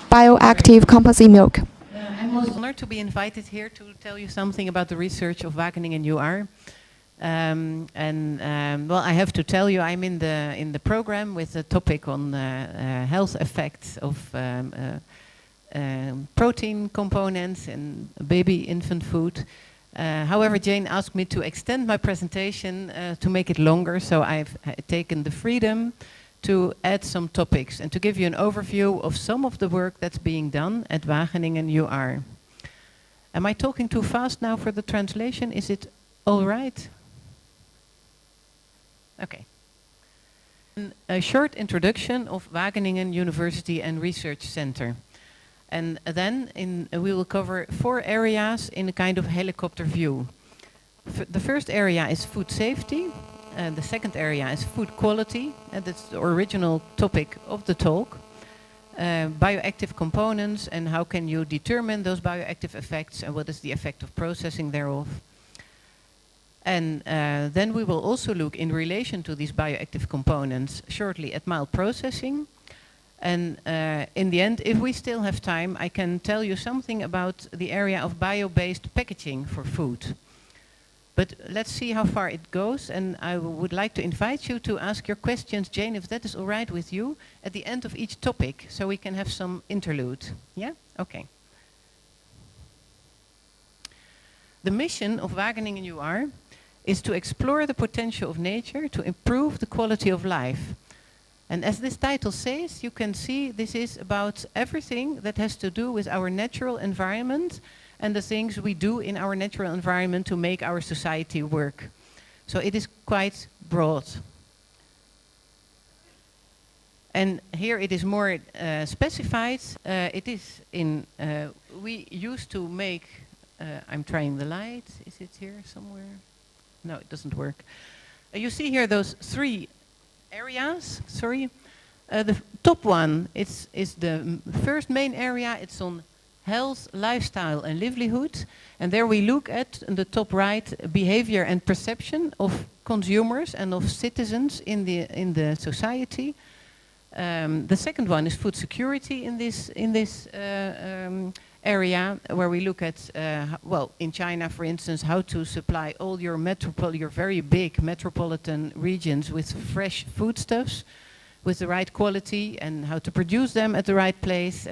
bioactive composite milk. I'm most honored to be invited here to tell you something about the research of Wageningen UR. Well, I have to tell you, I'm in the program with a topic on health effects of protein components in baby infant food. However, Jane asked me to extend my presentation to make it longer, so I've taken the freedom to add some topics and to give you an overview of some of the work that's being done at Wageningen UR. Am I talking too fast now for the translation? Is it all right? Okay. A short introduction of Wageningen University and Research Center. And then we will cover 4 areas in a kind of helicopter view. The first area is food safety. The second area is food quality, and that's the original topic of the talk. Bioactive components and how can you determine those bioactive effects and what is the effect of processing thereof. And then we will also look in relation to these bioactive components shortly at mild processing. And in the end, if we still have time, I can tell you something about the area of bio-based packaging for food. But let's see how far it goes, and I would like to invite you to ask your questions, Jane, if that is all right with you, at the end of each topic, so we can have some interlude. Yeah? Okay. The mission of Wageningen UR is to explore the potential of nature to improve the quality of life. And as this title says, you can see this is about everything that has to do with our natural environment and the things we do in our natural environment to make our society work. So it is quite broad. And here it is more specified. It is in, we used to make, I'm trying the light, is it here somewhere? No, it doesn't work. You see here those 3 areas, sorry. The top one is the first main area. It's on health, lifestyle and livelihood. And there we look at, in the top right, behavior and perception of consumers and of citizens in the society. The second one is food security in this area, where we look at, well, in China, for instance, how to supply all your very big metropolitan regions with fresh foodstuffs with the right quality, and how to produce them at the right place,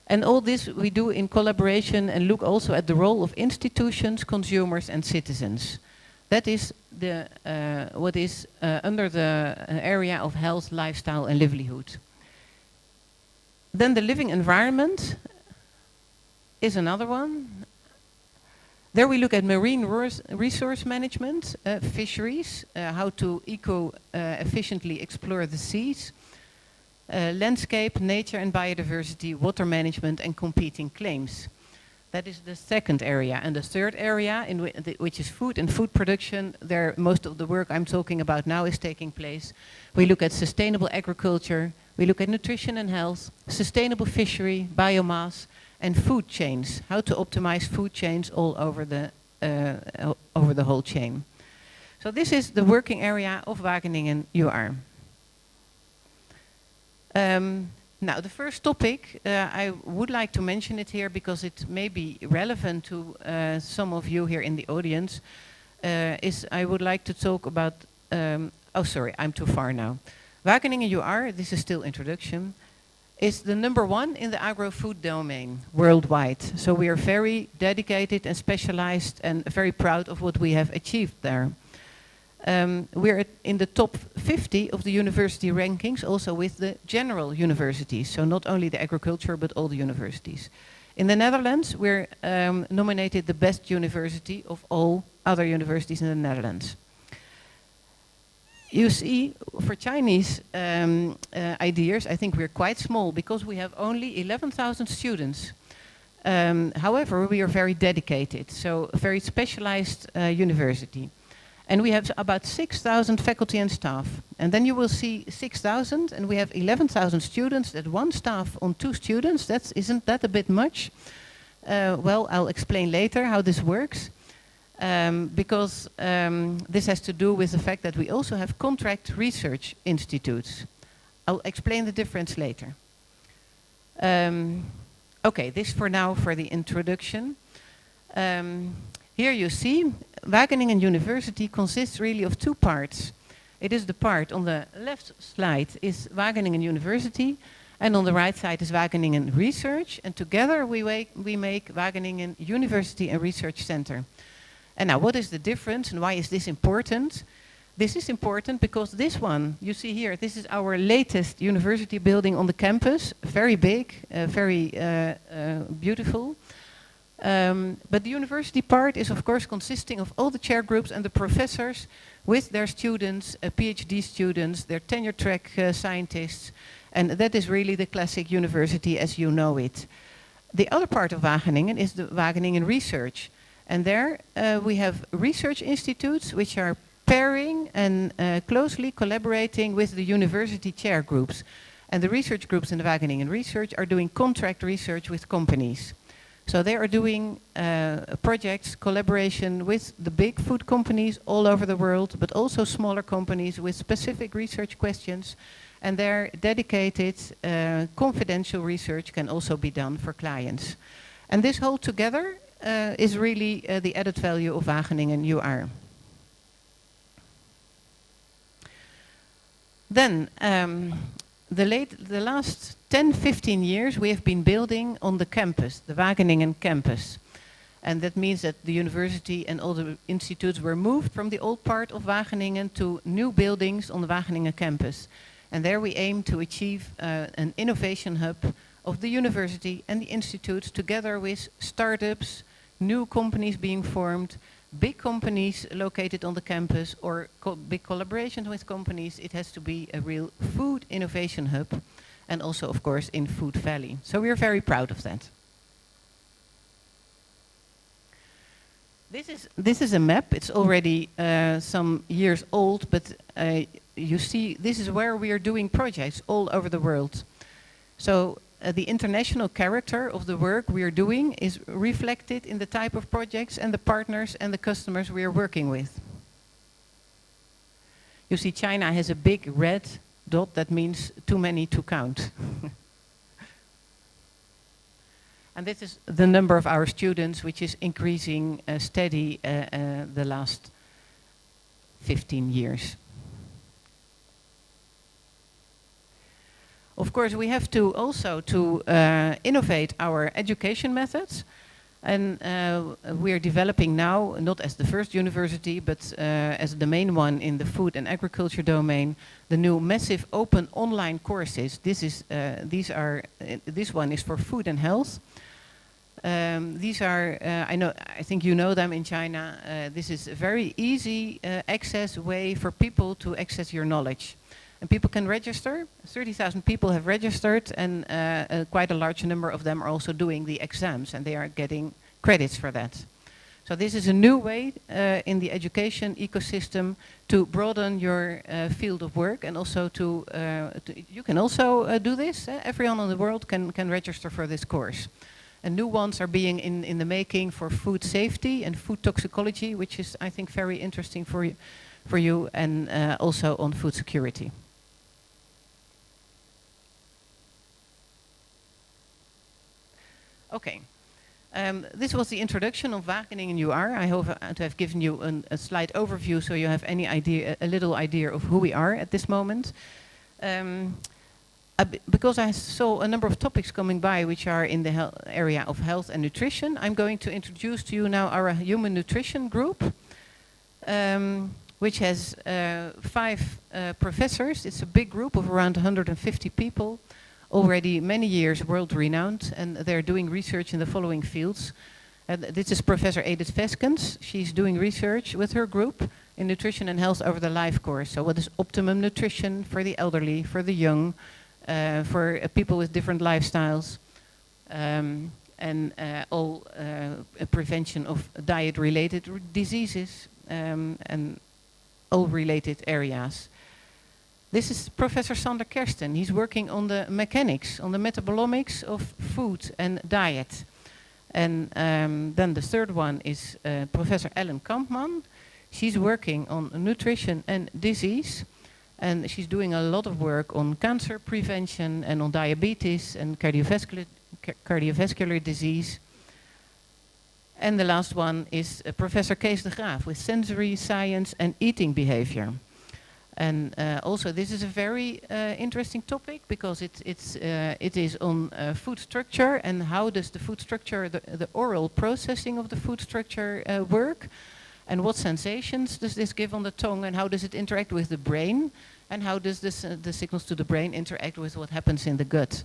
and all this we do in collaboration, and look also at the role of institutions, consumers and citizens. That is the what is under the area of health, lifestyle and livelihood. Then the living environment is another one. There we look at marine resource management, fisheries, how to efficiently explore the seas, landscape, nature and biodiversity, water management and competing claims. That is the second area. And the third area, which is food and food production, there most of the work I'm talking about now is taking place. We look at sustainable agriculture, we look at nutrition and health, sustainable fishery, biomass, and food chains, how to optimize food chains all over the whole chain. So this is the working area of Wageningen UR. Now, the first topic, I would like to mention it here because it may be relevant to some of you here in the audience, is I would like to talk about, oh sorry, I'm too far now. Wageningen UR, this is still introduction, is the #1 in the agro-food domain worldwide. So we are very dedicated and specialized and very proud of what we have achieved there. We're in the top 50 of the university rankings, also with the general universities. So not only the agriculture, but all the universities. In the Netherlands, we're nominated the best university of all other universities in the Netherlands. You see, for Chinese ideas, I think we're quite small because we have only 11,000 students. However, we are very dedicated, so a very specialized university. And we have about 6,000 faculty and staff. And then you will see 6,000, and we have 11,000 students at 1 staff on 2 students. Isn't that a bit much? Well, I'll explain later how this works. Because this has to do with the fact that we also have contract research institutes. I'll explain the difference later. Okay, this for now for the introduction. Here you see Wageningen University consists really of two parts. It is the part on the left slide is Wageningen University, and on the right side is Wageningen Research, and together we make Wageningen University and Research Center. And now what is the difference and why is this important? This is important because this one, you see here, this is our latest university building on the campus, very big, very beautiful. But the university part is of course consisting of all the chair groups and the professors with their students, PhD students, their tenure track scientists, and that is really the classic university as you know it. The other part of Wageningen is the Wageningen Research, and there we have research institutes which are pairing and closely collaborating with the university chair groups. And the research groups in the Wageningen Research are doing contract research with companies. So they are doing projects, collaboration with the big food companies all over the world, but also smaller companies with specific research questions. And their dedicated confidential research can also be done for clients. And this whole together is really the added value of Wageningen UR. Then, the last 10-15 years we have been building on the campus, the Wageningen campus. And that means that the university and all the institutes were moved from the old part of Wageningen to new buildings on the Wageningen campus. And there we aim to achieve an innovation hub of the university and the institutes together with startups, new companies being formed, big companies located on the campus, or big collaborations with companies. It has to be a real food innovation hub, and also of course in Food Valley. So we're very proud of that. This is a map. It's already some years old, but you see this is where we are doing projects all over the world. So the international character of the work we are doing is reflected in the type of projects and the partners and the customers we are working with. You see China has a big red dot, that means too many to count. And this is the number of our students, which is increasing steady the last 15 years. Of course, we have to also innovate our education methods, and we are developing now, not as the first university, but as the main one in the food and agriculture domain, the new massive open online courses. This one is for food and health. These are, I think you know them in China. This is a very easy access way for people to access your knowledge. And people can register. 30,000 people have registered, and quite a large number of them are also doing the exams, and they are getting credits for that. So this is a new way in the education ecosystem to broaden your field of work, and also you can also do this. Everyone in the world can register for this course. And new ones are being in the making for food safety and food toxicology, which is, I think, very interesting for you, and also on food security. Okay, this was the introduction of Wageningen UR. I hope to have given you a slight overview so you have any idea, a little idea of who we are at this moment. Because I saw a number of topics coming by which are in the area of health and nutrition, I'm going to introduce to you now our human nutrition group, which has 5 professors. It's a big group of around 150 people, already many years world-renowned, and they're doing research in the following fields. This is Professor Edith Veskens. She's doing research with her group in nutrition and health over the life course. So what is optimum nutrition for the elderly, for the young, for people with different lifestyles, and all prevention of diet-related diseases, and all related areas. This is Professor Sander Kersten. He's working on the mechanics, on the metabolomics of food and diet. And then the third one is Professor Ellen Kampman. She's working on nutrition and disease. And she's doing a lot of work on cancer prevention and on diabetes and cardiovascular disease. And the last one is Professor Kees de Graaf with sensory science and eating behavior. And also this is a very interesting topic because it is on food structure and how does the food structure, the oral processing of the food structure work, and what sensations does this give on the tongue, and how does it interact with the brain, and how does this, the signals to the brain interact with what happens in the gut.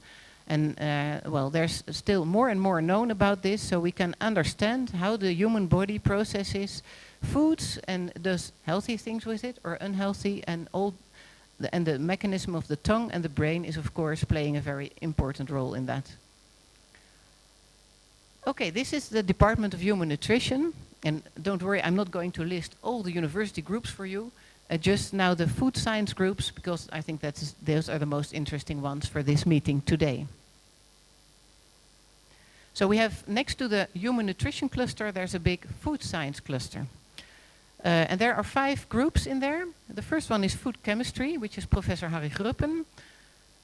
And well, there's still more and more known about this, so we can understand how the human body processes foods and does healthy things with it or unhealthy, and the mechanism of the tongue and the brain is of course playing a very important role in that. Okay, this is the Department of Human Nutrition, and don't worry, I'm not going to list all the university groups for you, just now the food science groups, because I think those are the most interesting ones for this meeting today. So we have, next to the human nutrition cluster, there's a big food science cluster. And there are 5 groups in there. The first one is food chemistry, which is Professor Harry Gruppen.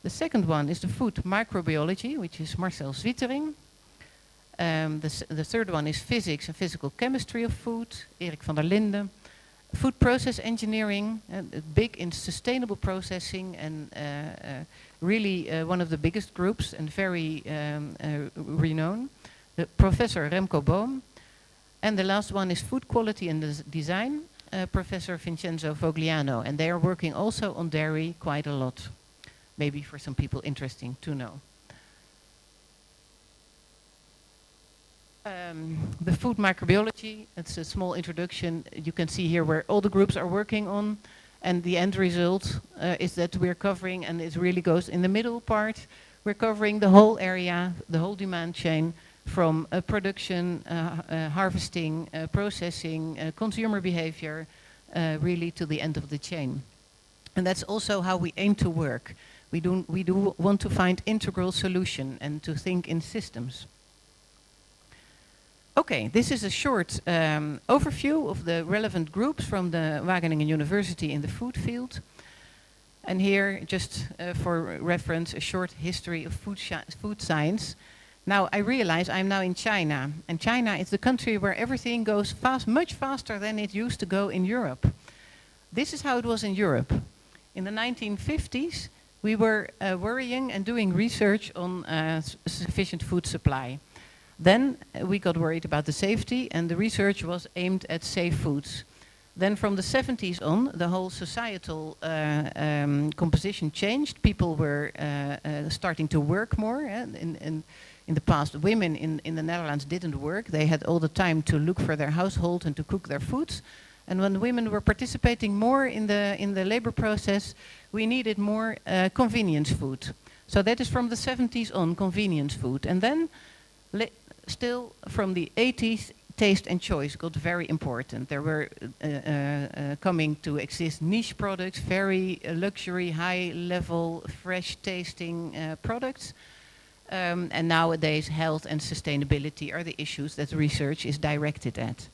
The second one is the food microbiology, which is Marcel Zwietering. The third one is physics and physical chemistry of food, Erik van der Linden. Food process engineering, big in sustainable processing, and really one of the biggest groups and very renowned. Professor Remco Boom. And the last one is food quality and design, Professor Vincenzo Fogliano. And they are working also on dairy quite a lot. Maybe for some people interesting to know. The food microbiology, it's a small introduction. You can see here where all the groups are working on. And the end result is that we're covering, and it really goes in the middle part, we're covering the whole area, the whole demand chain, from production, harvesting, processing, consumer behavior, really to the end of the chain. And that's also how we aim to work. We do want to find integral solution and to think in systems. Okay, this is a short overview of the relevant groups from the Wageningen University in the food field. And here, just for reference, a short history of food science. Now, I realize I'm now in China, and China is the country where everything goes fast, much faster than it used to go in Europe. This is how it was in Europe. In the 1950s, we were worrying and doing research on sufficient food supply. Then we got worried about the safety, and the research was aimed at safe foods. Then from the 70s on, the whole societal composition changed. People were starting to work more. In the past, women in the Netherlands didn't work. They had all the time to look for their household and to cook their foods. And when women were participating more in the labor process, we needed more convenience food. So that is from the 70s on, convenience food. And then still from the 80s, taste and choice got very important. There were coming to exist niche products, very luxury, high-level, fresh-tasting products. And nowadays, health and sustainability are the issues that research is directed at.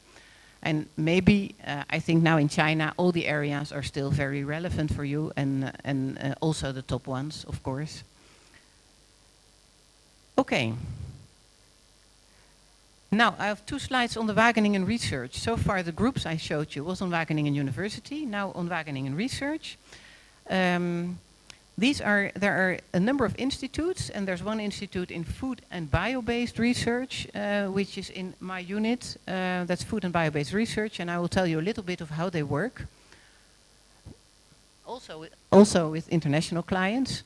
And maybe, I think now in China, all the areas are still very relevant for you, and also the top ones, of course. Okay. Now, I have 2 slides on the Wageningen research. So far, the groups I showed you was on Wageningen University, now on Wageningen research. There are a number of institutes, and there's one institute in food and bio-based research, which is in my unit. That's food and bio-based research, and I will tell you a little bit of how they work. Also with international clients.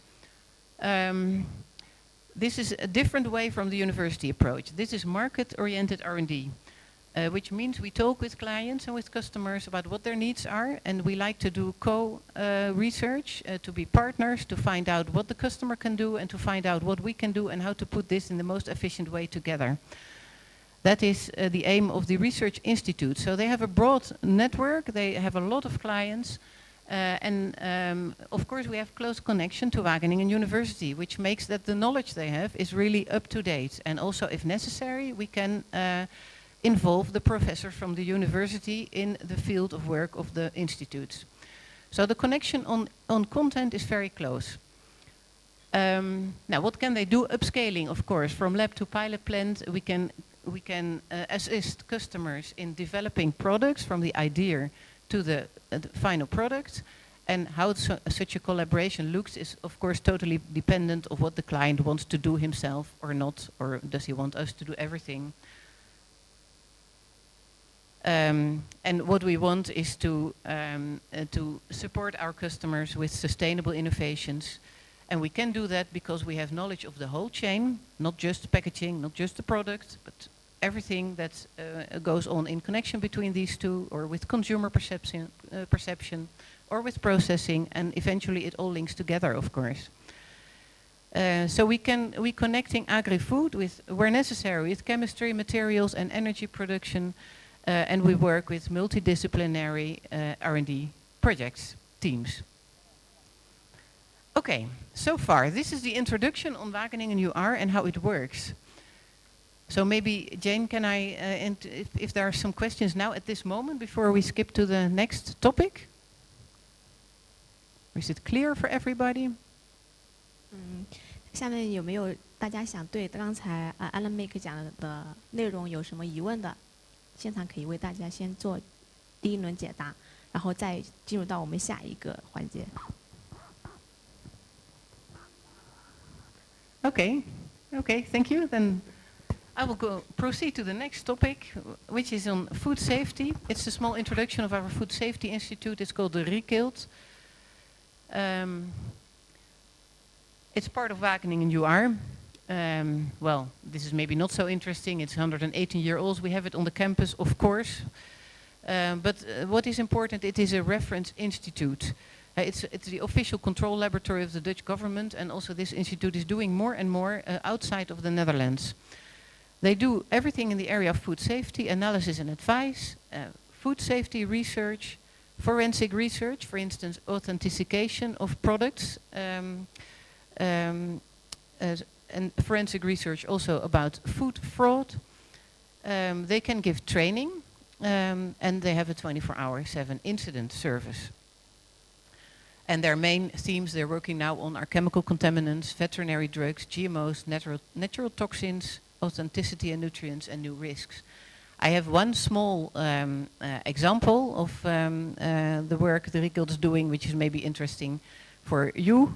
This is a different way from the university approach. This is market-oriented R&D, which means we talk with clients and with customers about what their needs are, and we like to do co-research, to be partners, to find out what the customer can do and to find out what we can do and how to put this in the most efficient way together. That is the aim of the Research Institute. So they have a broad network, they have a lot of clients, of course we have close connection to Wageningen University, which makes that the knowledge they have is really up to date. And also, if necessary, we can involve the professors from the university in the field of work of the institutes. So the connection on content is very close. Now, what can they do? Upscaling, of course, from lab to pilot plant. We can assist customers in developing products from the idea to the final product. And how such a collaboration looks is, of course, totally dependent of what the client wants to do himself or not, or does he want us to do everything. And what we want is to support our customers with sustainable innovations. And we can do that because we have knowledge of the whole chain, not just packaging, not just the product, but everything that goes on in connection between these two, or with consumer perception, or with processing, and eventually it all links together, of course. So we connecting agri-food with, where necessary, with chemistry, materials, and energy production, and we work with multidisciplinary R&D projects, teams. Okay, so far, this is the introduction on Wageningen UR and how it works. So maybe, Jane, can I, if there are some questions now at this moment before we skip to the next topic? Is it clear for everybody? 下面有没有大家想对刚才Annemieke讲的内容有什么疑问的？现场可以为大家先做第一轮解答，然后再进入到我们下一个环节。Okay, thank you. Then I will proceed to the next topic, which is on food safety. It's a small introduction of our Food Safety Institute. It's called the RIKILT. It's part of Wageningen UR. Well, this is maybe not so interesting. It's 118 years old. We have it on the campus, of course. But what is important, it is a reference institute. It's the official control laboratory of the Dutch government, and also this institute is doing more and more outside of the Netherlands. They do everything in the area of food safety, analysis and advice, food safety research, forensic research, for instance, authentication of products, and forensic research also about food fraud. They can give training, and they have a 24/7 incident service. And their main themes they're working now on are chemical contaminants, veterinary drugs, GMOs, natural toxins, authenticity and nutrients, and new risks. I have one small example of the work the RIKILT is doing, which is maybe interesting for you,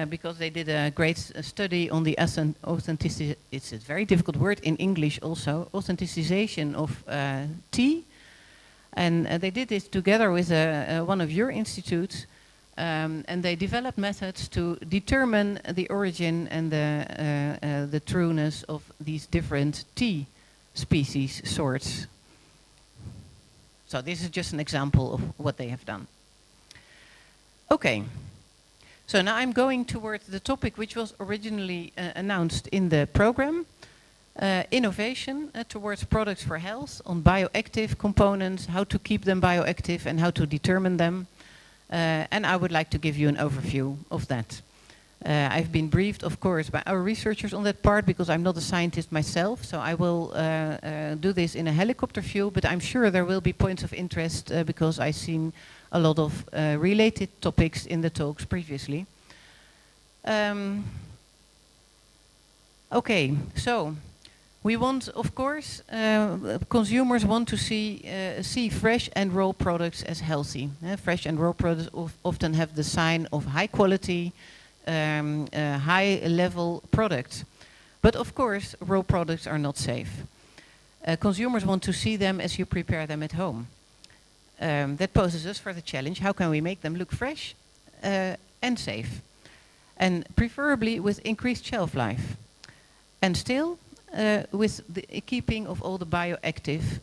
because they did a great study on the authenticity, it's a very difficult word in English also, authenticization of tea. And they did this together with one of your institutes. And they developed methods to determine the origin and the trueness of these different tea species, sorts. So this is just an example of what they have done. Okay, so now I'm going towards the topic which was originally announced in the program. Innovation towards products for health, on bioactive components, how to keep them bioactive and how to determine them. And I would like to give you an overview of that. I've been briefed, of course, by our researchers on that part because I'm not a scientist myself, so I will do this in a helicopter view, but I'm sure there will be points of interest because I've seen a lot of related topics in the talks previously. Okay, so we want, of course, consumers want to see fresh and raw products as healthy. Fresh and raw products often have the sign of high quality, high level products. But of course, raw products are not safe. Consumers want to see them as you prepare them at home. That poses us for the challenge, how can we make them look fresh and safe? And preferably with increased shelf life. And still, with the keeping of all the bioactive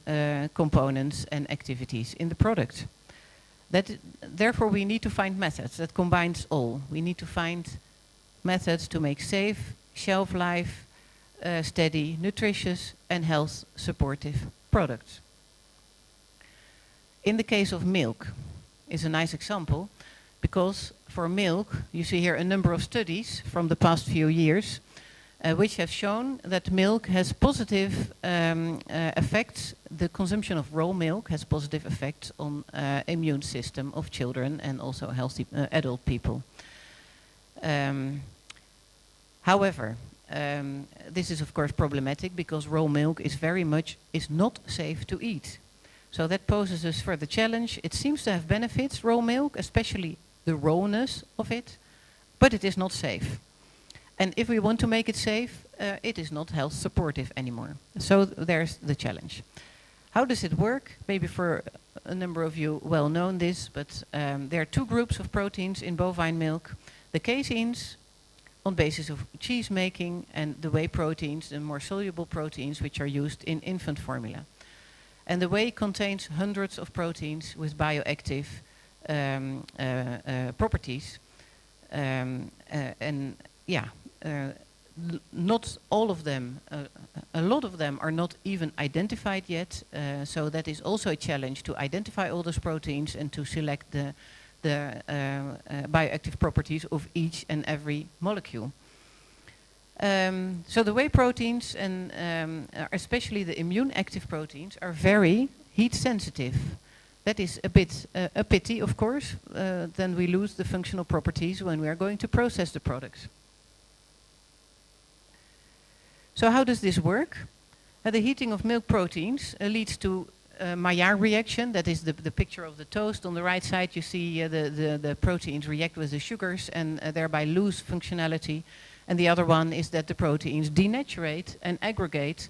components and activities in the product. Therefore, we need to find methods that combines all. We need to find methods to make safe, shelf life, steady, nutritious and health supportive products. In the case of milk is a nice example, because for milk, you see here a number of studies from the past few years. which have shown that milk has positive effects. The consumption of raw milk has positive effects on immune system of children and also healthy adult people. However, this is of course problematic because raw milk is not safe to eat. So that poses us further challenge. It seems to have benefits, raw milk, especially the rawness of it, but it is not safe. And if we want to make it safe, it is not health supportive anymore. So there's the challenge. How does it work? Maybe for a number of you well known this, but there are two groups of proteins in bovine milk. The caseins, on basis of cheese making, and the whey proteins, the more soluble proteins which are used in infant formula. And the whey contains hundreds of proteins with bioactive properties. Not all of them, a lot of them are not even identified yet. So that is also a challenge to identify all those proteins and to select the bioactive properties of each and every molecule. So the whey proteins and especially the immune active proteins are very heat sensitive. That is a bit a pity, of course. Then we lose the functional properties when we are going to process the products. So how does this work? The heating of milk proteins leads to Maillard reaction. That is the picture of the toast. On the right side you see the proteins react with the sugars and thereby lose functionality. And the other one is that the proteins denaturate and aggregate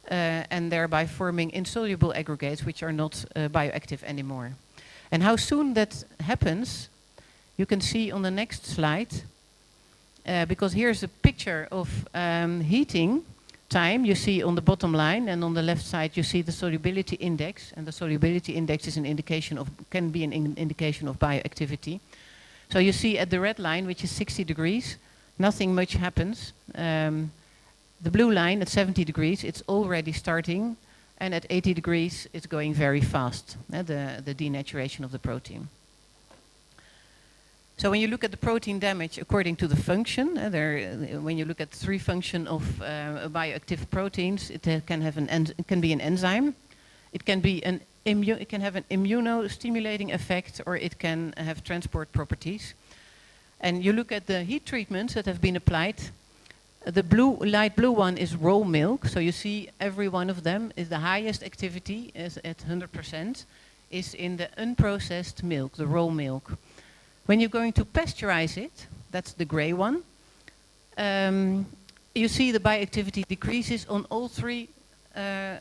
and thereby forming insoluble aggregates which are not bioactive anymore. And how soon that happens, you can see on the next slide. Because here's a picture of heating time. You see on the bottom line, and on the left side you see the solubility index, and the solubility index is an indication of, can be an indication of bioactivity. So you see at the red line, which is 60 degrees, nothing much happens. The blue line at 70 degrees, it's already starting, and at 80 degrees it's going very fast, the denaturation of the protein. So when you look at the protein damage according to the function, when you look at three functions of bioactive proteins, it can be an enzyme, it can have an immunostimulating effect, or it can have transport properties. And you look at the heat treatments that have been applied. The light blue one is raw milk. So you see every one of them is the highest activity, is at 100%, is in the unprocessed milk, the raw milk. When you're going to pasteurize it, that's the gray one, you see the bioactivity decreases on all three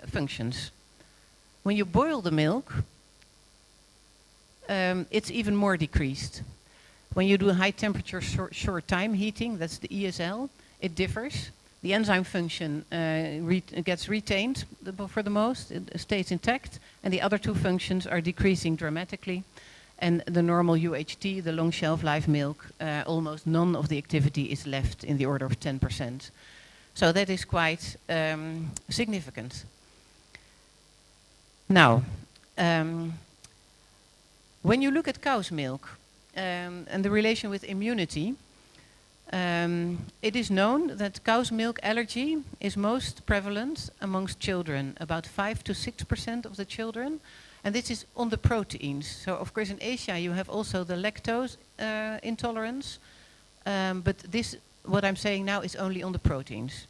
functions. When you boil the milk, it's even more decreased. When you do high temperature short time heating, that's the ESL, it differs. The enzyme function gets retained for the most, it stays intact, and the other two functions are decreasing dramatically. And the normal UHT, the long shelf life milk, almost none of the activity is left, in the order of 10%. So that is quite significant. Now, when you look at cow's milk and the relation with immunity, it is known that cow's milk allergy is most prevalent amongst children, about 5 to 6% of the children. And this is on the proteins. So of course in Asia you have also the lactose intolerance. But this, what I'm saying now, is only on the proteins.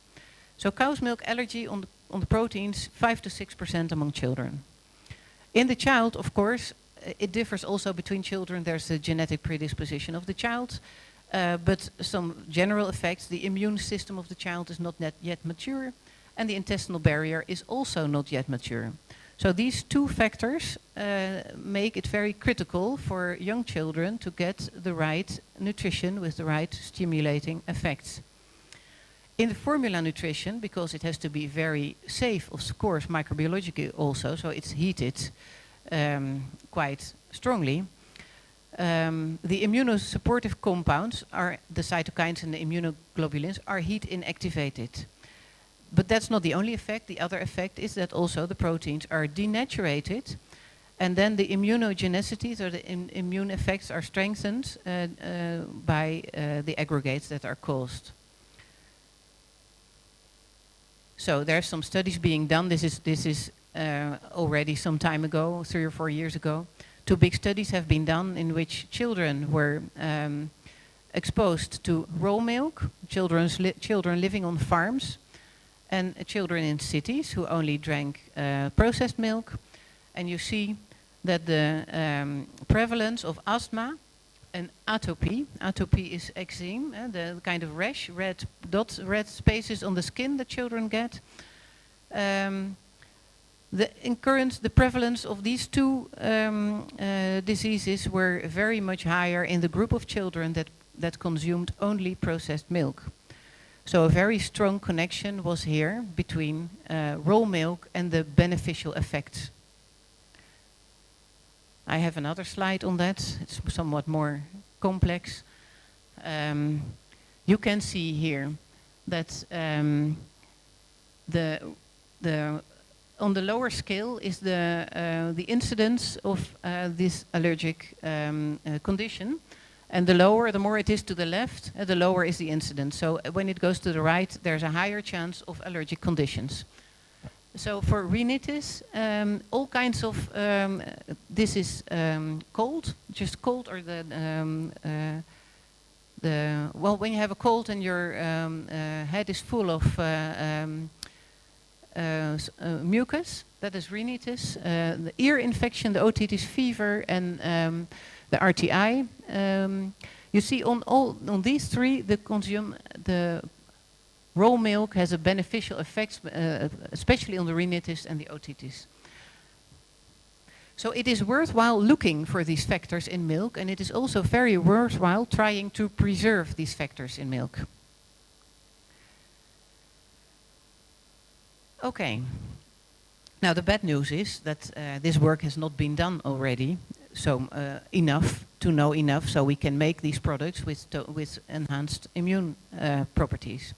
So cow's milk allergy on the proteins, 5 to 6% among children. In the child, of course, it differs also between children. There's a genetic predisposition of the child. But some general effects, the immune system of the child is not yet mature. And the intestinal barrier is also not yet mature. So these two factors make it very critical for young children to get the right nutrition with the right stimulating effects. In the formula nutrition, because it has to be very safe, of course, microbiologically also, so it's heated quite strongly, the immunosupportive compounds, the cytokines and the immunoglobulins, are heat inactivated. But that's not the only effect. The other effect is that also the proteins are denaturated, and then the immunogenicity, so the immune effects, are strengthened by the aggregates that are caused. So there's some studies being done. This is already some time ago, 3 or 4 years ago. 2 big studies have been done in which children were exposed to raw milk, children living on farms, and children in cities who only drank processed milk. And you see that the prevalence of asthma and atopy is eczema, the kind of rash, red dots, red spaces on the skin that children get. The prevalence of these 2 diseases were very much higher in the group of children that consumed only processed milk. So a very strong connection was here between raw milk and the beneficial effects. I have another slide on that. It's somewhat more complex. You can see here that on the lower scale is the incidence of this allergic condition. And the more it is to the left, the lower is the incidence. So when it goes to the right, there's a higher chance of allergic conditions. So for rhinitis, all kinds of, this is cold, just cold, or well, when you have a cold and your head is full of mucus, that is rhinitis. The ear infection, the otitis fever, and the RTI. You see on these 3, the raw milk has a beneficial effect, especially on the rhinitis and the otitis. So it is worthwhile looking for these factors in milk, and it is also very worthwhile trying to preserve these factors in milk. Okay. Now the bad news is that this work has not been done already, so enough to know enough so we can make these products with enhanced immune properties.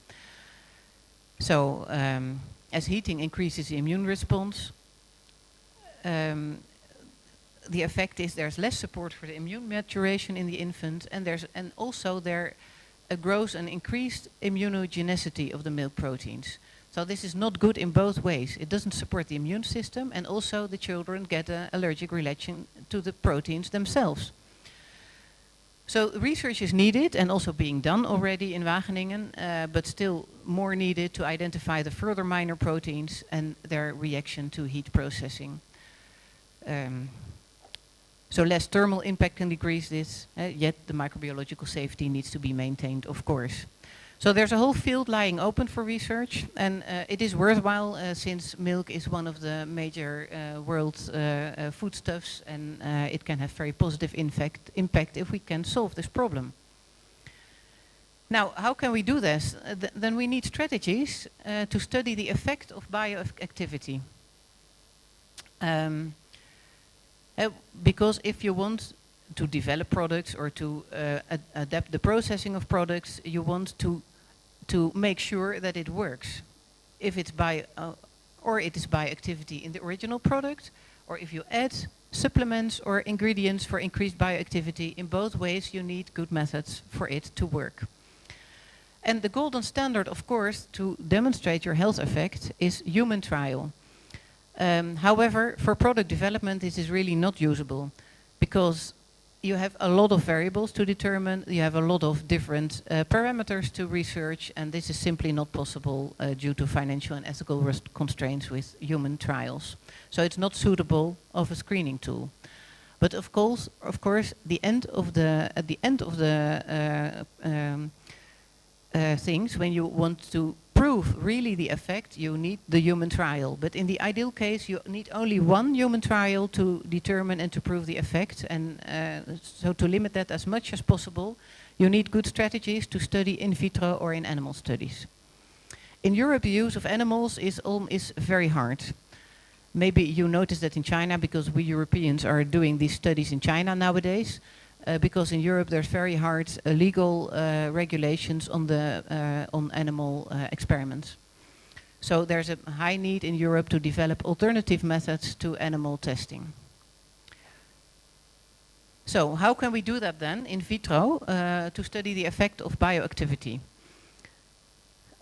So as heating increases the immune response, the effect is there's less support for the immune maturation in the infant, and also there grows an increased immunogenicity of the milk proteins. So this is not good in both ways. It doesn't support the immune system, and also the children get an allergic reaction to the proteins themselves. So research is needed and also being done already in Wageningen, but still more needed to identify the further minor proteins and their reaction to heat processing. So less thermal impact can decrease this, yet the microbiological safety needs to be maintained, of course. So there's a whole field lying open for research, and it is worthwhile since milk is one of the major world foodstuffs, and it can have very positive impact if we can solve this problem. Now, how can we do this? Then we need strategies to study the effect of bioactivity. Because if you want to develop products or to adapt the processing of products, you want to make sure that it works. If it's or it is bioactivity in the original product, or if you add supplements or ingredients for increased bioactivity, in both ways you need good methods for it to work. And the golden standard, of course, to demonstrate your health effect is human trial. However, for product development, this is really not usable because you have a lot of variables to determine, you have a lot of different parameters to research, and this is simply not possible due to financial and ethical constraints with human trials. So it's not suitable of a screening tool. But of course, at the end of the things, when you want to prove really the effect, you need the human trial. But in the ideal case, you need only one human trial to determine and to prove the effect. And so to limit that as much as possible, you need good strategies to study in vitro or in animal studies. In Europe, the use of animals is very hard. Maybe you notice that in China, because we Europeans are doing these studies in China nowadays. Because in Europe there's very hard legal regulations on animal experiments. So there's a high need in Europe to develop alternative methods to animal testing. So how can we do that then in vitro to study the effect of bioactivity?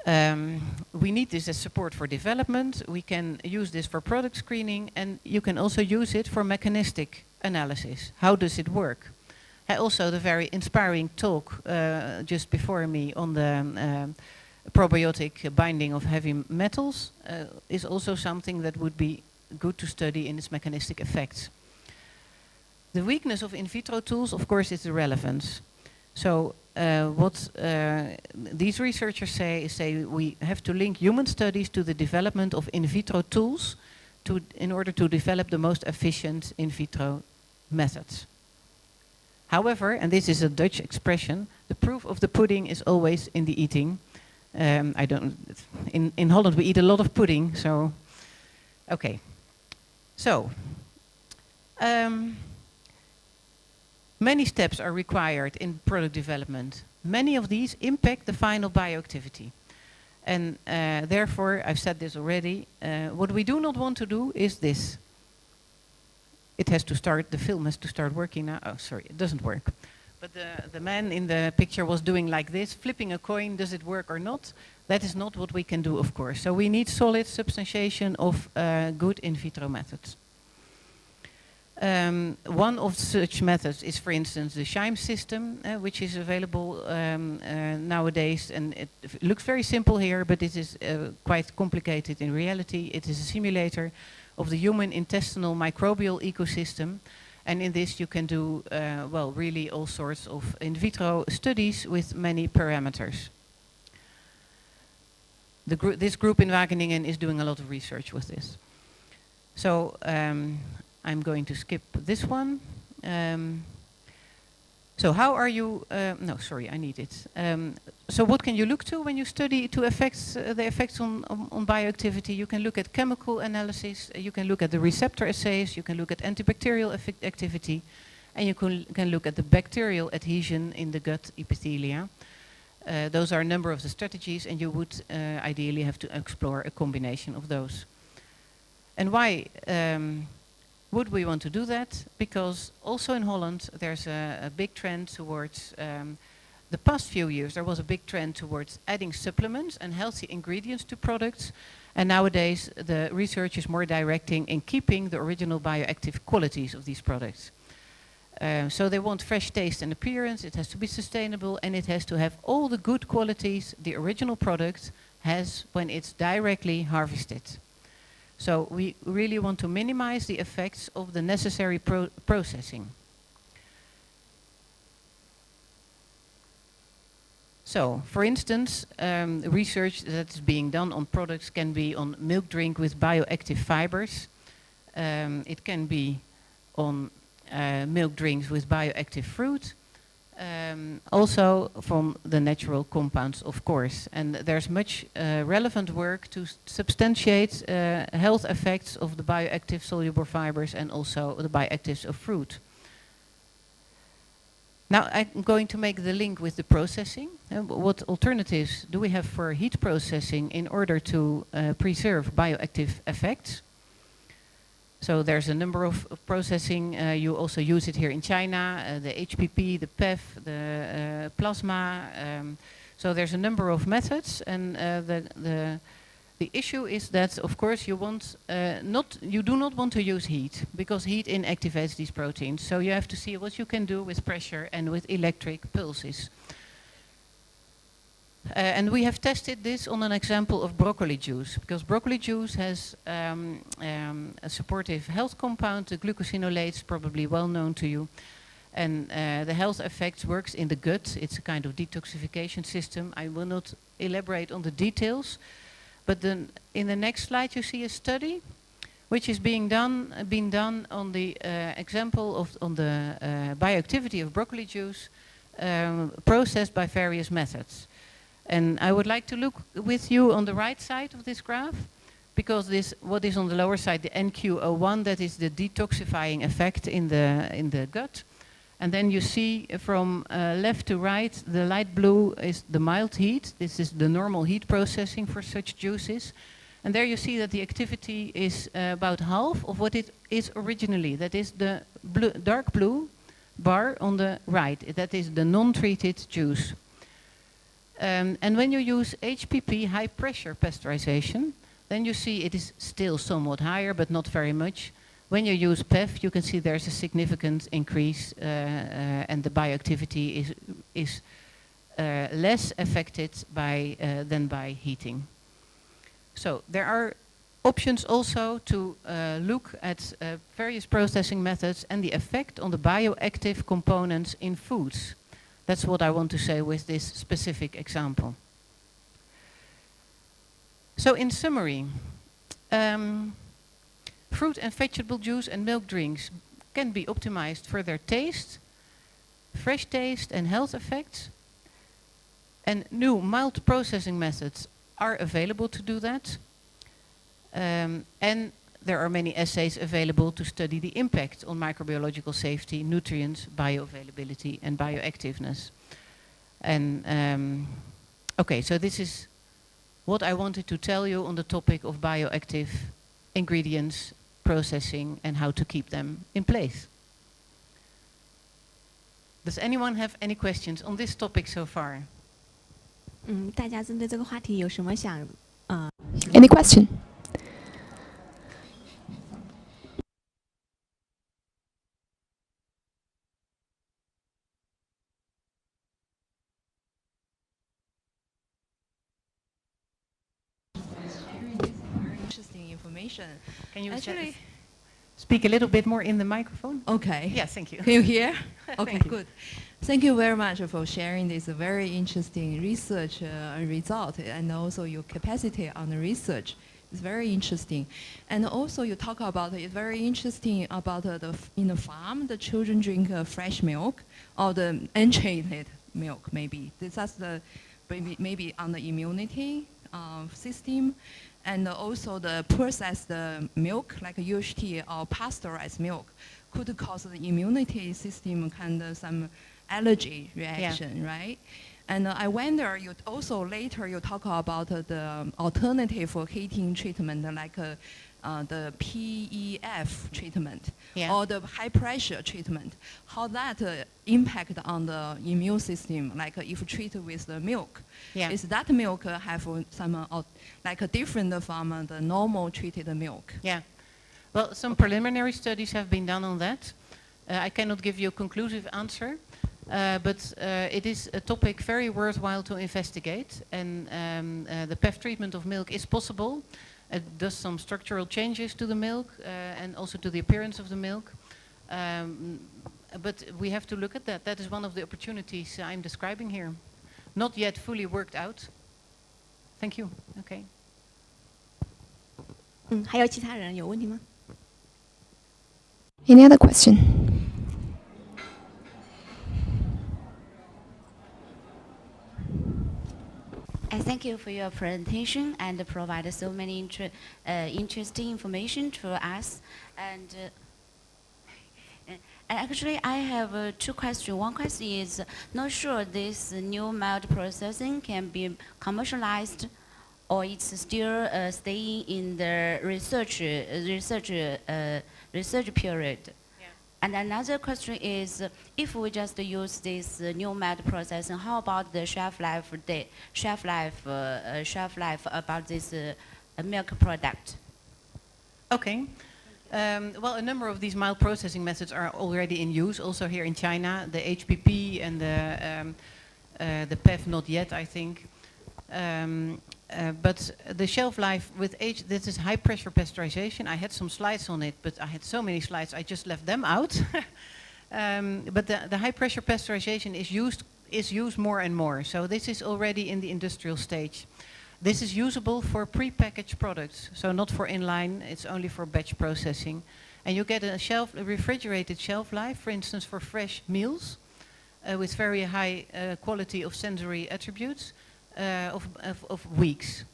We need this as support for development. We can use this for product screening, and you can also use it for mechanistic analysis. How does it work? Also, the very inspiring talk just before me on the probiotic binding of heavy metals is also something that would be good to study in its mechanistic effects. The weakness of in vitro tools, of course, is the relevance. So what these researchers say is we have to link human studies to the development of in vitro tools in order to develop the most efficient in vitro methods. However, and this is a Dutch expression, the proof of the pudding is always in the eating. In Holland we eat a lot of pudding, so okay. So many steps are required in product development. Many of these impact the final bioactivity. And therefore, I've said this already, what we do not want to do is this. It has to start, the film has to start working now. Oh, sorry, it doesn't work. But the man in the picture was doing like this, flipping a coin, does it work or not? That is not what we can do, of course. So we need solid substantiation of good in vitro methods. One of such methods is, for instance, the Scheim system, which is available nowadays. And it looks very simple here, but it is quite complicated in reality. It is a simulator of the human intestinal microbial ecosystem. And in this you can do, well, really all sorts of in vitro studies with many parameters. This group in Wageningen is doing a lot of research with this. So I'm going to skip this one. So how are you, no, sorry, I need it. So what can you look to when you study the effects on bioactivity? You can look at chemical analysis, you can look at the receptor assays, you can look at antibacterial activity, and you can look at the bacterial adhesion in the gut epithelia. Those are a number of the strategies, and you would ideally have to explore a combination of those. And why would we want to do that? Because also in Holland there's a big trend towards, the past few years there was a big trend towards adding supplements and healthy ingredients to products, and nowadays the research is more directing in keeping the original bioactive qualities of these products. So they want fresh taste and appearance, it has to be sustainable, and it has to have all the good qualities the original product has when it's directly harvested. So we really want to minimize the effects of the necessary processing. So, for instance, research that is being done on products can be on milk drink with bioactive fibers. It can be on milk drinks with bioactive fruit. Also from the natural compounds, of course. And there's much relevant work to substantiate health effects of the bioactive soluble fibers and also the bioactives of fruit. Now I'm going to make the link with the processing. What alternatives do we have for heat processing in order to preserve bioactive effects? So there's a number of processing. You also use it here in China, the HPP, the PEF, the plasma. So there's a number of methods, and the issue is that, of course, you do not want to use heat, because heat inactivates these proteins. So you have to see what you can do with pressure and with electric pulses. And we have tested this on an example of broccoli juice, because broccoli juice has a supportive health compound, the glucosinolates, probably well known to you. And the health effects works in the gut. It's a kind of detoxification system. I will not elaborate on the details, but then in the next slide you see a study which is being done on the example of the bioactivity of broccoli juice processed by various methods. And I would like to look with you on the right side of this graph, because what is on the lower side, the NQ01, that is the detoxifying effect in the gut. And then you see from left to right, the light blue is the mild heat. This is the normal heat processing for such juices. And there you see that the activity is about half of what it is originally. That is the dark blue bar on the right. That is the non-treated juice. And when you use HPP, high pressure pasteurization, then you see it is still somewhat higher, but not very much. When you use PEF, you can see there's a significant increase, and the bioactivity is less affected by than by heating. So there are options also to look at various processing methods and the effect on the bioactive components in foods. That's what I want to say with this specific example. So in summary, fruit and vegetable juice and milk drinks can be optimized for their taste, fresh taste and health effects. And new mild processing methods are available to do that. And there are many assays available to study the impact on microbiological safety, nutrients, bioavailability and bioactiveness. And okay, so this is what I wanted to tell you on the topic of bioactive ingredients, processing and how to keep them in place. Does anyone have any questions on this topic so far? 大家针对这个话题有什么想Any question? Interesting information. Can you Actually, speak a little bit more in the microphone? okay. Yes, thank you. Can you hear? Okay, Thank you. good. Thank you very much for sharing this very interesting research result and also your capacity on the research. It's very interesting. And also you talk about it's very interesting about in the farm, the children drink fresh milk or the untreated milk maybe. That's the maybe on the immunity system. And also the processed milk, like UHT or pasteurized milk, could cause the immunity system kind of some allergy reaction, right? And I wonder, you also later you talk about the alternative for heating treatment, like the PEF treatment or the high pressure treatment. How that impact on the immune system, like if treated with the milk. Is that milk have some like different from the normal treated milk? Yeah. Well, some preliminary studies have been done on that. I cannot give you a conclusive answer, but it is a topic very worthwhile to investigate. And the PEF treatment of milk is possible. It does some structural changes to the milk and also to the appearance of the milk. But we have to look at that. That is one of the opportunities I'm describing here. Not yet fully worked out. Thank you. Okay. 还有其他人有问题吗？ Any other question? Thank you for your presentation and provide so many interesting information to us. And actually, I have two questions. One question is, not sure this new mild processing can be commercialized, or it's still staying in the research period. And another question is, if we just use this new mild processing, how about the shelf life about this milk product? Okay. Well, a number of these mild processing methods are already in use, also here in China. The HPP and the PEF not yet, I think. But the shelf life with this is high pressure pasteurization. I had some slides on it, but I had so many slides, I just left them out. But the high pressure pasteurization is used more and more. So this is already in the industrial stage. This is usable for pre-packaged products, so not for inline, it's only for batch processing. And you get a refrigerated shelf life, for instance, for fresh meals with very high quality of sensory attributes. Of weeks.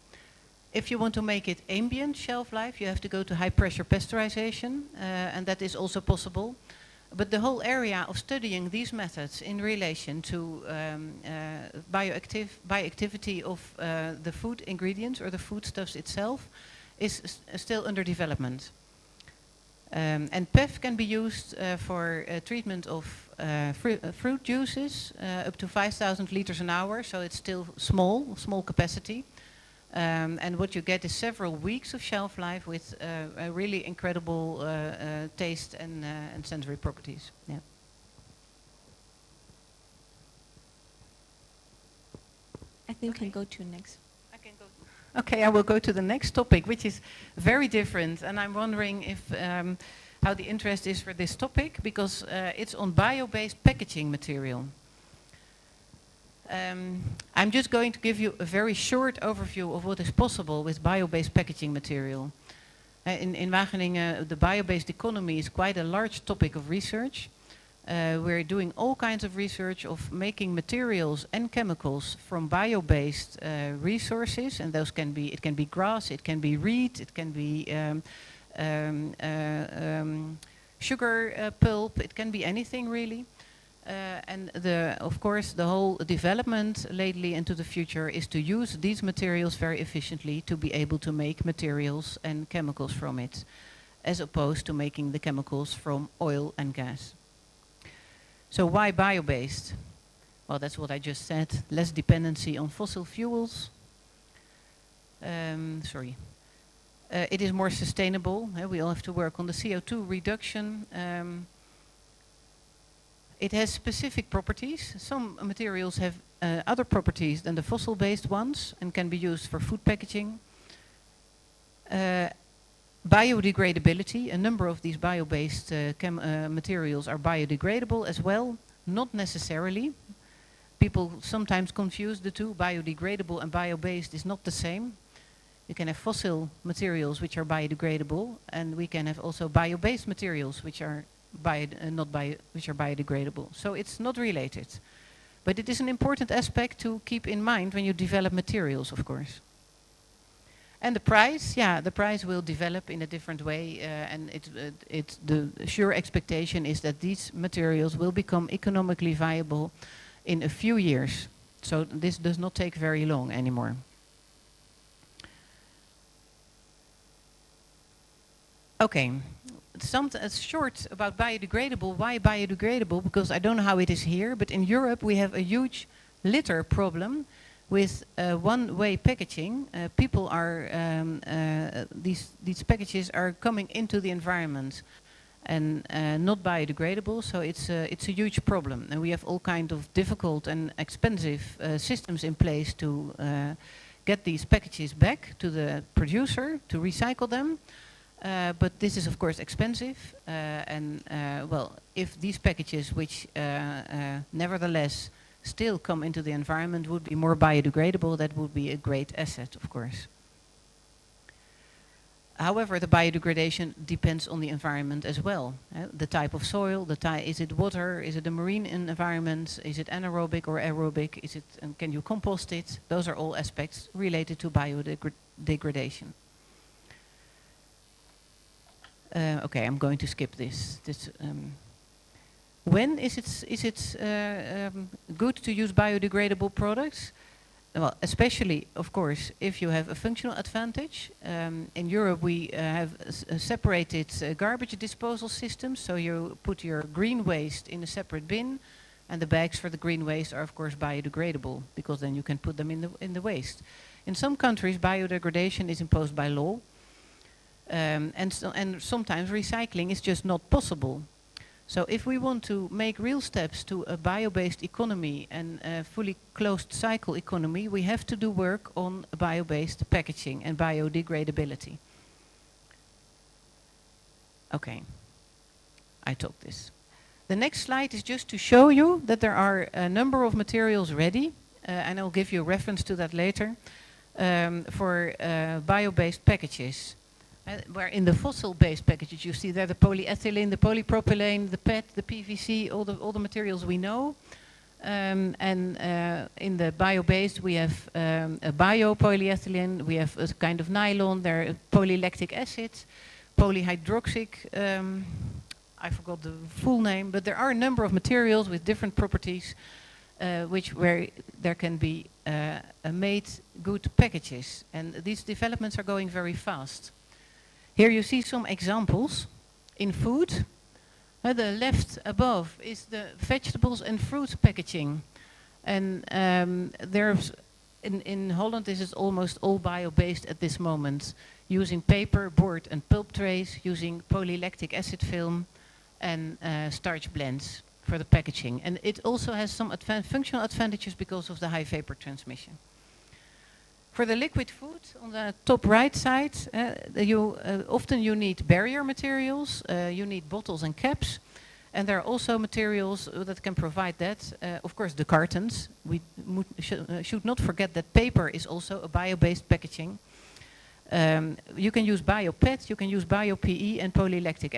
If you want to make it ambient shelf life, you have to go to high pressure pasteurization, and that is also possible. But the whole area of studying these methods in relation to bioactivity of the food ingredients or the foodstuffs itself is still under development. And PEF can be used for treatment of fruit juices up to 5,000 liters an hour, so it's still small capacity. And what you get is several weeks of shelf life with a really incredible taste and sensory properties. Yeah. I think we can go to next. Okay, I will go to the next topic, which is very different, and I'm wondering if how the interest is for this topic, because it's on bio-based packaging material. I'm just going to give you a very short overview of what is possible with bio-based packaging material. In Wageningen, the bio-based economy is quite a large topic of research. We're doing all kinds of research of making materials and chemicals from bio-based resources, and those can be, it can be grass, it can be reed, it can be sugar pulp, it can be anything really. And of course the whole development lately into the future is to use these materials very efficiently to be able to make materials and chemicals from it, as opposed to making the chemicals from oil and gas. So why bio-based? Well, that's what I just said. Less dependency on fossil fuels. It is more sustainable. We all have to work on the CO2 reduction. It has specific properties. Some materials have other properties than the fossil-based ones and can be used for food packaging. Biodegradability, a number of these bio-based materials are biodegradable as well, not necessarily. People sometimes confuse the two. Biodegradable and bio-based is not the same. You can have fossil materials which are biodegradable, and we can have also bio-based materials which are biodegradable. So it's not related. But it is an important aspect to keep in mind when you develop materials, of course. And the price, yeah, the price will develop in a different way, and the sure expectation is that these materials will become economically viable in a few years. So this does not take very long anymore. Okay, short about biodegradable. Why biodegradable? Because I don't know how it is here, but in Europe we have a huge litter problem with one-way packaging. People are these packages are coming into the environment and not biodegradable, so it's a huge problem, and we have all kind of difficult and expensive systems in place to get these packages back to the producer to recycle them. But this is of course expensive, and well, if these packages, which nevertheless still come into the environment, would be more biodegradable, that would be a great asset, of course. However, the biodegradation depends on the environment as well. The type of soil, is it water, is it a marine environment, is it anaerobic or aerobic, is it, can you compost it? Those are all aspects related to biodegradation. Okay, I'm going to skip this. When is it good to use biodegradable products? Well, especially, of course, if you have a functional advantage. In Europe, we have separated garbage disposal systems. So you put your green waste in a separate bin, and the bags for the green waste are, of course, biodegradable, because then you can put them in the waste. In some countries, biodegradation is imposed by law, and sometimes recycling is just not possible. So if we want to make real steps to a bio-based economy and a fully closed cycle economy, we have to do work on bio-based packaging and biodegradability. Okay, I took this. The next slide is just to show you that there are a number of materials ready, and I'll give you a reference to that later, for bio-based packages. Where in the fossil-based packages you see there the polyethylene, the polypropylene, the PET, the PVC, all the materials we know. And in the bio-based we have a bio-polyethylene, we have a kind of nylon, there are polylactic acid, polyhydroxic, I forgot the full name, but there are a number of materials with different properties where there can be made good packages. And these developments are going very fast. Here you see some examples. in food. The left above is the vegetables and fruit packaging. And there's in Holland this is almost all bio-based at this moment, using paper, board and pulp trays, using polylactic acid film and starch blends for the packaging. And it also has some functional advantages because of the high vapor transmission. For the liquid food, on the top right side, often you need barrier materials, you need bottles and caps, and there are also materials that can provide that. Of course, the cartons. We should not forget that paper is also a bio-based packaging. You can use bio-PET, you can use bio-PE and polylactic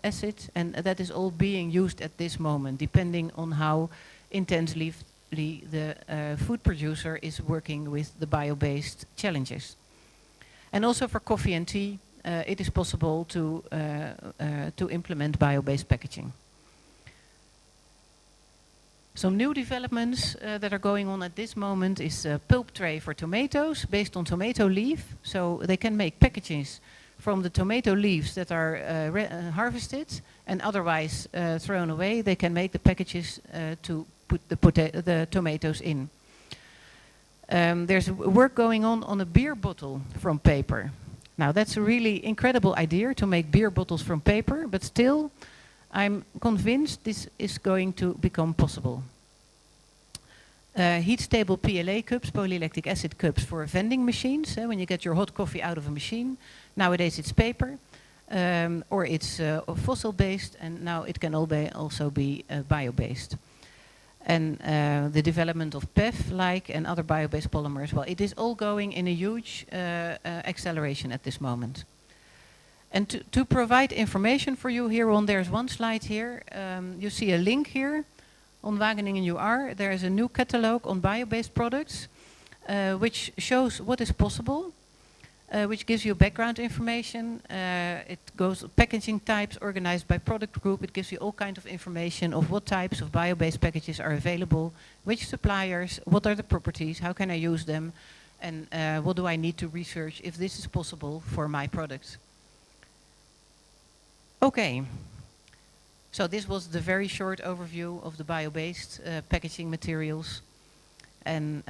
acid, and that is all being used at this moment, depending on how intensely the food producer is working with the bio-based challenges. And also for coffee and tea, it is possible to implement bio-based packaging. Some new developments that are going on at this moment is a pulp tray for tomatoes based on tomato leaf. So they can make packages from the tomato leaves that are harvested and otherwise thrown away. They can make the packages to put the tomatoes in. There's work going on a beer bottle from paper. Now that's a really incredible idea to make beer bottles from paper, but still I'm convinced this is going to become possible. Heat stable PLA cups, polylactic acid cups for vending machines. When you get your hot coffee out of a machine, nowadays it's paper or it's fossil based, and now it can also be bio based. And the development of PEF-like and other bio-based polymers, well, it is all going in a huge acceleration at this moment. And to provide information for you here on, there's one slide here. You see a link here on Wageningen UR. There is a new catalog on bio-based products, which shows what is possible, which gives you background information. It goes packaging types organized by product group. It gives you all kinds of information of what types of bio-based packages are available, which suppliers, what are the properties, how can I use them, and what do I need to research if this is possible for my product. Okay, so this was the very short overview of the bio-based packaging materials. And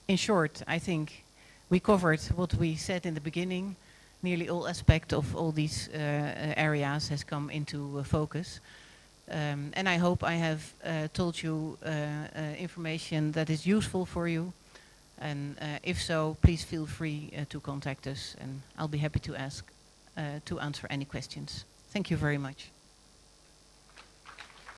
in short, I think we covered what we said in the beginning. Nearly all aspects of all these areas has come into focus. And I hope I have told you information that is useful for you. And if so, please feel free to contact us, and I'll be happy to answer any questions. Thank you very much.